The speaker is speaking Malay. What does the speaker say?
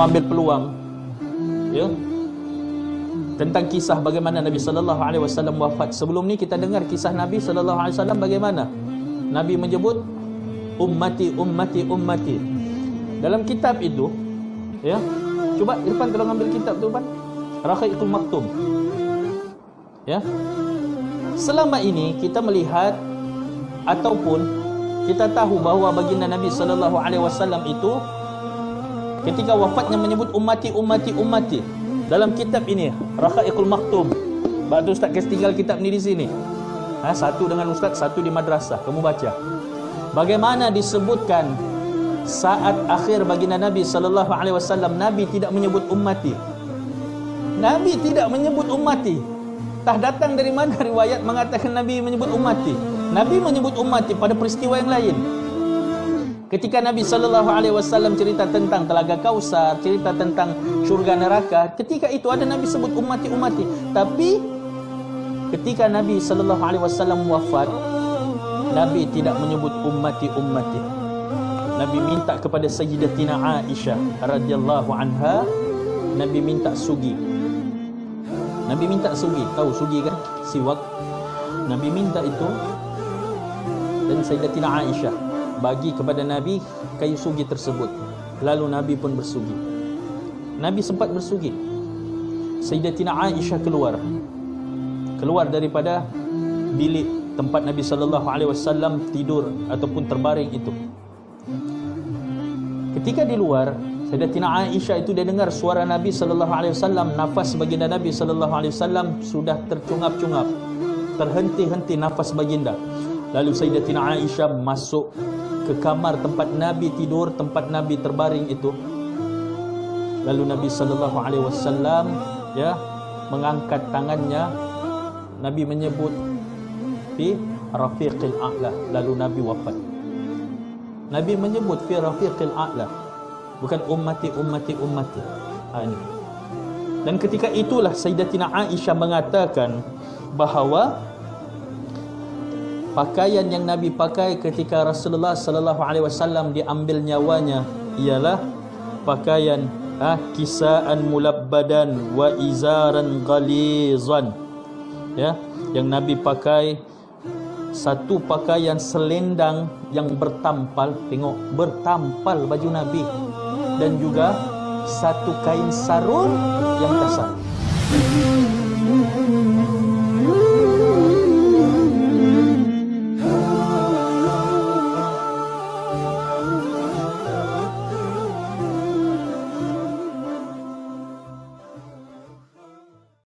mau ambil peluang, ya, tentang kisah bagaimana Nabi sallallahu alaihi wasallam wafat. Sebelum ni kita dengar kisah Nabi sallallahu alaihi wasallam bagaimana Nabi menyebut ummati ummati ummati. Dalam kitab itu, ya, coba Irfan tolong ambil kitab tu, Irfan, Rahiqul Maktum. Ya, selama ini kita melihat ataupun kita tahu bahawa baginda Nabi sallallahu alaihi wasallam itu ketika wafatnya menyebut ummati ummati ummati. Dalam kitab ini Rahiqul Maktum. Batu Ustaz kasi tinggal kitab ni di sini. Satu dengan Ustaz, satu di madrasah. Kamu baca. Bagaimana disebutkan saat akhir baginda Nabi sallallahu alaihi wasallam, Nabi tidak menyebut ummati. Nabi tidak menyebut ummati. Tah datang dari mana riwayat mengatakan Nabi menyebut ummati? Nabi menyebut ummati pada peristiwa yang lain. Ketika Nabi sallallahu alaihi wasallam cerita tentang Telaga Kausar, cerita tentang syurga neraka, ketika itu ada Nabi sebut ummati ummati. Tapi ketika Nabi sallallahu alaihi wasallam wafat, Nabi tidak menyebut ummati ummati. Nabi minta kepada Sayyidatina Aisyah radhiyallahu anha, Nabi minta sugi. Nabi minta sugi, tahu sugi kan? Siwak. Nabi minta itu, dan Sayyidatina Aisyah bagi kepada Nabi kayu sugi tersebut. Lalu Nabi pun bersugi. Nabi sempat bersugi. Sayyidatina Aisyah keluar daripada bilik tempat Nabi sallallahu alaihi wasallam tidur ataupun terbaring itu. Ketika di luar, Sayyidatina Aisyah itu dia dengar suara Nabi sallallahu alaihi wasallam, nafas baginda Nabi sallallahu alaihi wasallam sudah tercungap-cungap, terhenti-henti nafas baginda. Lalu Sayyidatina Aisyah masuk ke kamar tempat Nabi tidur, tempat Nabi terbaring itu. Lalu Nabi sallallahu alaihi wasallam, ya, mengangkat tangannya. Nabi menyebut fi rafiqil a'la. Lalu Nabi wafat. Nabi menyebut fi rafiqil a'la, bukan ummati ummati ummati. Ini. Dan ketika itulah Sayyidatina Aisyah mengatakan bahawa pakaian yang Nabi pakai ketika Rasulullah sallallahu alaihi wasallam diambil nyawanya ialah pakaian kisaan mulabbadan wa izaran ghalizan. Ya, yang Nabi pakai satu pakaian selendang yang bertampal, tengok, bertampal baju Nabi, dan juga satu kain sarung yang kasar.